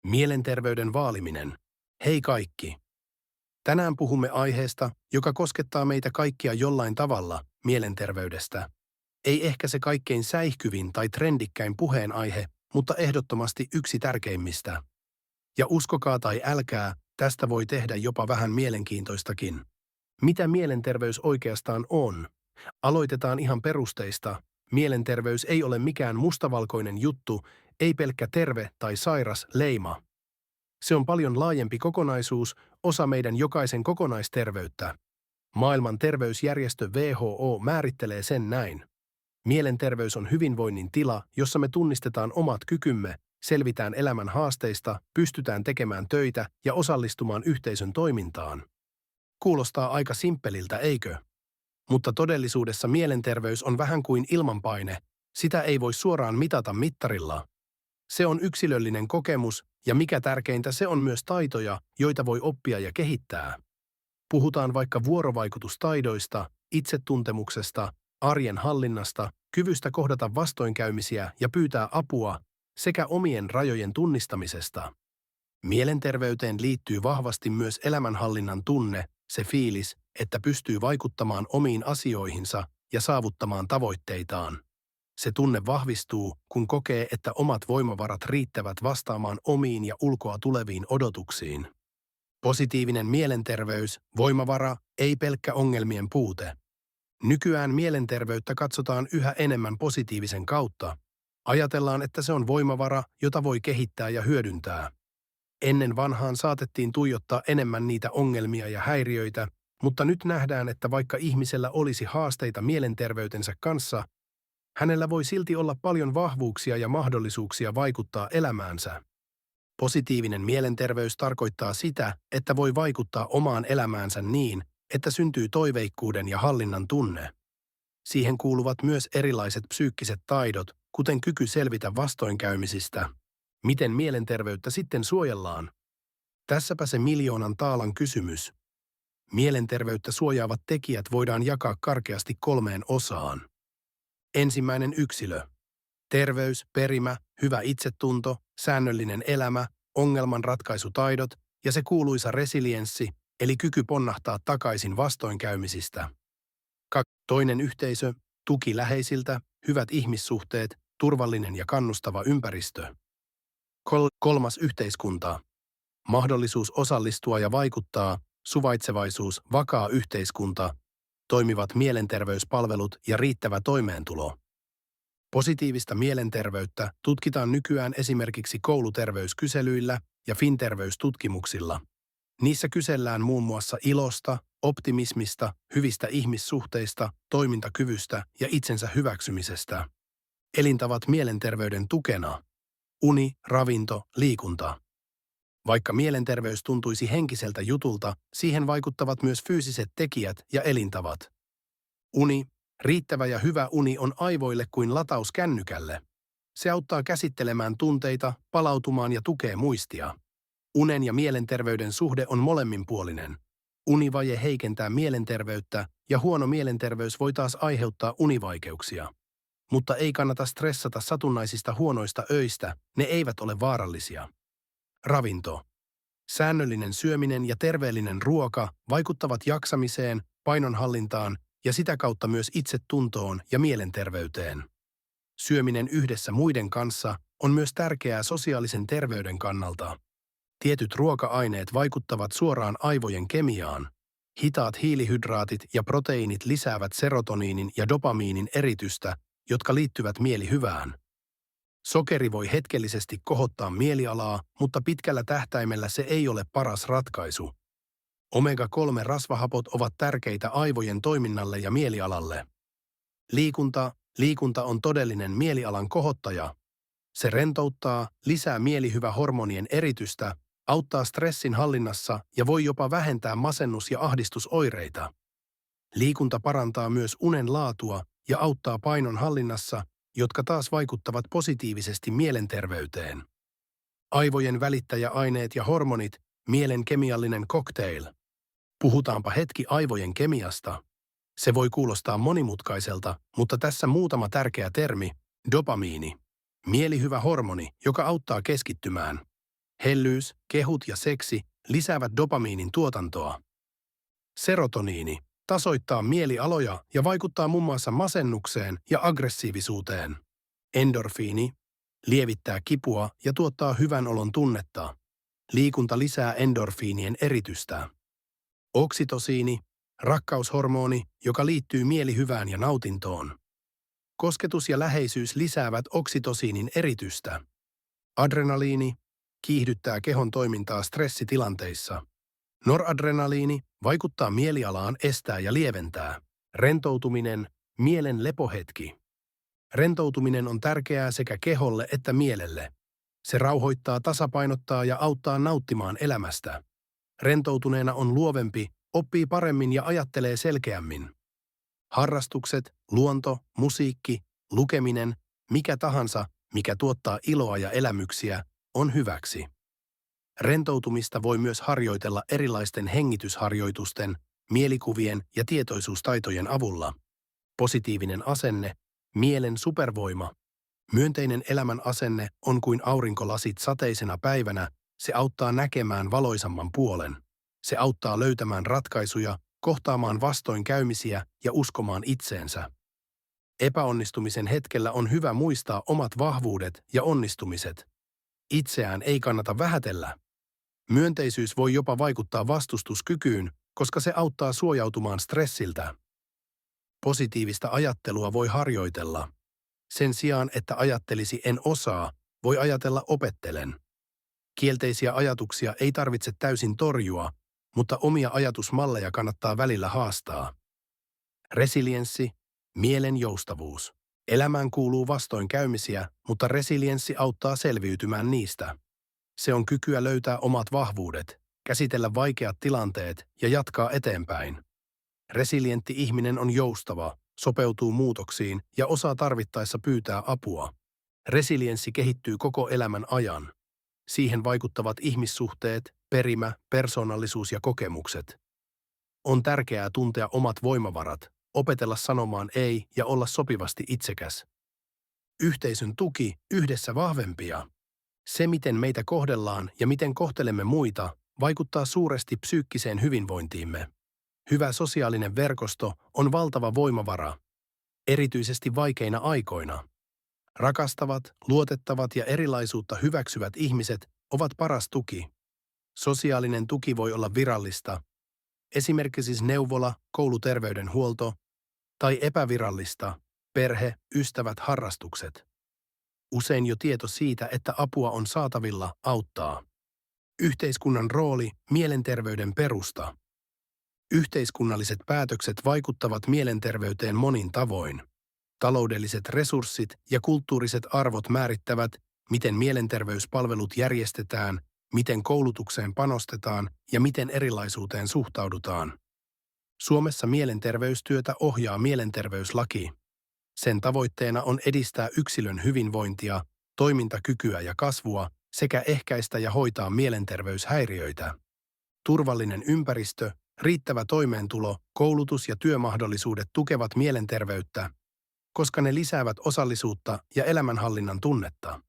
Mielenterveyden vaaliminen. Hei kaikki! Tänään puhumme aiheesta, joka koskettaa meitä kaikkia jollain tavalla, mielenterveydestä. Ei ehkä se kaikkein säihkyvin tai trendikkäin puheenaihe, mutta ehdottomasti yksi tärkeimmistä. Ja uskokaa tai älkää, tästä voi tehdä jopa vähän mielenkiintoistakin. Mitä mielenterveys oikeastaan on? Aloitetaan ihan perusteista. Mielenterveys ei ole mikään mustavalkoinen juttu, ei pelkkä terve tai sairas leima. Se on paljon laajempi kokonaisuus, osa meidän jokaisen kokonaisterveyttä. Maailman terveysjärjestö WHO määrittelee sen näin. Mielenterveys on hyvinvoinnin tila, jossa me tunnistetaan omat kykymme, selvitään elämän haasteista, pystytään tekemään töitä ja osallistumaan yhteisön toimintaan. Kuulostaa aika simppeliltä, eikö? Mutta todellisuudessa mielenterveys on vähän kuin ilmanpaine, sitä ei voi suoraan mitata mittarilla. Se on yksilöllinen kokemus, ja mikä tärkeintä, se on myös taitoja, joita voi oppia ja kehittää. Puhutaan vaikka vuorovaikutustaidoista, itsetuntemuksesta, arjen hallinnasta, kyvystä kohdata vastoinkäymisiä ja pyytää apua, sekä omien rajojen tunnistamisesta. Mielenterveyteen liittyy vahvasti myös elämänhallinnan tunne, se fiilis, että pystyy vaikuttamaan omiin asioihinsa ja saavuttamaan tavoitteitaan. Se tunne vahvistuu, kun kokee, että omat voimavarat riittävät vastaamaan omiin ja ulkoa tuleviin odotuksiin. Positiivinen mielenterveys, voimavara, ei pelkkä ongelmien puute. Nykyään mielenterveyttä katsotaan yhä enemmän positiivisen kautta. Ajatellaan, että se on voimavara, jota voi kehittää ja hyödyntää. Ennen vanhaan saatettiin tuijottaa enemmän niitä ongelmia ja häiriöitä, mutta nyt nähdään, että vaikka ihmisellä olisi haasteita mielenterveytensä kanssa, hänellä voi silti olla paljon vahvuuksia ja mahdollisuuksia vaikuttaa elämäänsä. Positiivinen mielenterveys tarkoittaa sitä, että voi vaikuttaa omaan elämäänsä niin, että syntyy toiveikkuuden ja hallinnan tunne. Siihen kuuluvat myös erilaiset psyykkiset taidot, kuten kyky selvitä vastoinkäymisistä. Miten mielenterveyttä sitten suojellaan? Tässäpä se miljoonan taalan kysymys. Mielenterveyttä suojaavat tekijät voidaan jakaa karkeasti 3 osaan. Ensimmäinen yksilö. Terveys, perimä, hyvä itsetunto, säännöllinen elämä, ongelmanratkaisutaidot ja se kuuluisa resilienssi, eli kyky ponnahtaa takaisin vastoinkäymisistä. Toinen yhteisö, tuki läheisiltä, hyvät ihmissuhteet, turvallinen ja kannustava ympäristö. Kolmas yhteiskunta. Mahdollisuus osallistua ja vaikuttaa, suvaitsevaisuus, vakaa yhteiskunta, toimivat mielenterveyspalvelut ja riittävä toimeentulo. Positiivista mielenterveyttä tutkitaan nykyään esimerkiksi kouluterveyskyselyillä ja finterveystutkimuksilla. Niissä kysellään muun muassa ilosta, optimismista, hyvistä ihmissuhteista, toimintakyvystä ja itsensä hyväksymisestä. Elintavat mielenterveyden tukena. Uni, ravinto, liikunta. Vaikka mielenterveys tuntuisi henkiseltä jutulta, siihen vaikuttavat myös fyysiset tekijät ja elintavat. Uni, riittävä ja hyvä uni on aivoille kuin lataus kännykälle. Se auttaa käsittelemään tunteita, palautumaan ja tukee muistia. Unen ja mielenterveyden suhde on molemminpuolinen. Univaje heikentää mielenterveyttä ja huono mielenterveys voi taas aiheuttaa univaikeuksia. Mutta ei kannata stressata satunnaisista huonoista öistä, ne eivät ole vaarallisia. Ravinto. Säännöllinen syöminen ja terveellinen ruoka vaikuttavat jaksamiseen, painonhallintaan ja sitä kautta myös itsetuntoon ja mielenterveyteen. Syöminen yhdessä muiden kanssa on myös tärkeää sosiaalisen terveyden kannalta. Tietyt ruoka-aineet vaikuttavat suoraan aivojen kemiaan. Hitaat hiilihydraatit ja proteiinit lisäävät serotoniinin ja dopamiinin eritystä, jotka liittyvät mielihyvään. Sokeri voi hetkellisesti kohottaa mielialaa, mutta pitkällä tähtäimellä se ei ole paras ratkaisu. Omega-3-rasvahapot ovat tärkeitä aivojen toiminnalle ja mielialalle. Liikunta on todellinen mielialan kohottaja. Se rentouttaa, lisää mielihyvähormonien eritystä, auttaa stressin hallinnassa ja voi jopa vähentää masennus- ja ahdistusoireita. Liikunta parantaa myös unen laatua ja auttaa painon hallinnassa, jotka taas vaikuttavat positiivisesti mielenterveyteen. Aivojen välittäjäaineet ja hormonit, mielen kemiallinen cocktail. Puhutaanpa hetki aivojen kemiasta. Se voi kuulostaa monimutkaiselta, mutta tässä muutama tärkeä termi. Dopamiini. Mielihyvä hormoni, joka auttaa keskittymään. Hellyys, kehut ja seksi lisäävät dopamiinin tuotantoa. Serotoniini tasoittaa mielialoja ja vaikuttaa muun muassa masennukseen ja aggressiivisuuteen. Endorfiini lievittää kipua ja tuottaa hyvän olon tunnetta. Liikunta lisää endorfiinien eritystä. Oksitosiini, rakkaushormoni, joka liittyy mielihyvään ja nautintoon. Kosketus ja läheisyys lisäävät oksitosiinin eritystä. Adrenaliini kiihdyttää kehon toimintaa stressitilanteissa. Noradrenaliini vaikuttaa mielialaan, estää ja lieventää. Rentoutuminen, mielen lepohetki. Rentoutuminen on tärkeää sekä keholle että mielelle. Se rauhoittaa, tasapainottaa ja auttaa nauttimaan elämästä. Rentoutuneena on luovempi, oppii paremmin ja ajattelee selkeämmin. Harrastukset, luonto, musiikki, lukeminen, mikä tahansa, mikä tuottaa iloa ja elämyksiä, on hyväksi. Rentoutumista voi myös harjoitella erilaisten hengitysharjoitusten, mielikuvien ja tietoisuustaitojen avulla. Positiivinen asenne, mielen supervoima. Myönteinen elämän asenne on kuin aurinkolasit sateisena päivänä, se auttaa näkemään valoisamman puolen. Se auttaa löytämään ratkaisuja, kohtaamaan vastoinkäymisiä ja uskomaan itseensä. Epäonnistumisen hetkellä on hyvä muistaa omat vahvuudet ja onnistumiset. Itseään ei kannata vähätellä. Myönteisyys voi jopa vaikuttaa vastustuskykyyn, koska se auttaa suojautumaan stressiltä. Positiivista ajattelua voi harjoitella. Sen sijaan, että ajattelisi en osaa, voi ajatella opettelen. Kielteisiä ajatuksia ei tarvitse täysin torjua, mutta omia ajatusmalleja kannattaa välillä haastaa. Resilienssi, mielen joustavuus. Elämään kuuluu vastoinkäymisiä, mutta resilienssi auttaa selviytymään niistä. Se on kykyä löytää omat vahvuudet, käsitellä vaikeat tilanteet ja jatkaa eteenpäin. Resilientti ihminen on joustava, sopeutuu muutoksiin ja osaa tarvittaessa pyytää apua. Resilienssi kehittyy koko elämän ajan. Siihen vaikuttavat ihmissuhteet, perimä, persoonallisuus ja kokemukset. On tärkeää tuntea omat voimavarat, opetella sanomaan ei ja olla sopivasti itsekäs. Yhteisön tuki, yhdessä vahvempia. Se, miten meitä kohdellaan ja miten kohtelemme muita, vaikuttaa suuresti psyykkiseen hyvinvointiimme. Hyvä sosiaalinen verkosto on valtava voimavara, erityisesti vaikeina aikoina. Rakastavat, luotettavat ja erilaisuutta hyväksyvät ihmiset ovat paras tuki. Sosiaalinen tuki voi olla virallista, esimerkiksi neuvola, kouluterveydenhuolto, tai epävirallista, perhe, ystävät, harrastukset. Usein jo tieto siitä, että apua on saatavilla, auttaa. Yhteiskunnan rooli, mielenterveyden perusta. Yhteiskunnalliset päätökset vaikuttavat mielenterveyteen monin tavoin. Taloudelliset resurssit ja kulttuuriset arvot määrittävät, miten mielenterveyspalvelut järjestetään, miten koulutukseen panostetaan ja miten erilaisuuteen suhtaudutaan. Suomessa mielenterveystyötä ohjaa mielenterveyslaki. Sen tavoitteena on edistää yksilön hyvinvointia, toimintakykyä ja kasvua sekä ehkäistä ja hoitaa mielenterveyshäiriöitä. Turvallinen ympäristö, riittävä toimeentulo, koulutus ja työmahdollisuudet tukevat mielenterveyttä, koska ne lisäävät osallisuutta ja elämänhallinnan tunnetta.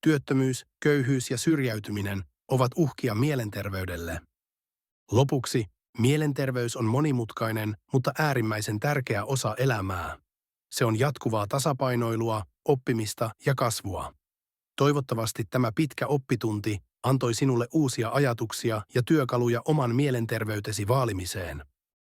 Työttömyys, köyhyys ja syrjäytyminen ovat uhkia mielenterveydelle. Lopuksi, mielenterveys on monimutkainen, mutta äärimmäisen tärkeä osa elämää. Se on jatkuvaa tasapainoilua, oppimista ja kasvua. Toivottavasti tämä pitkä oppitunti antoi sinulle uusia ajatuksia ja työkaluja oman mielenterveytesi vaalimiseen.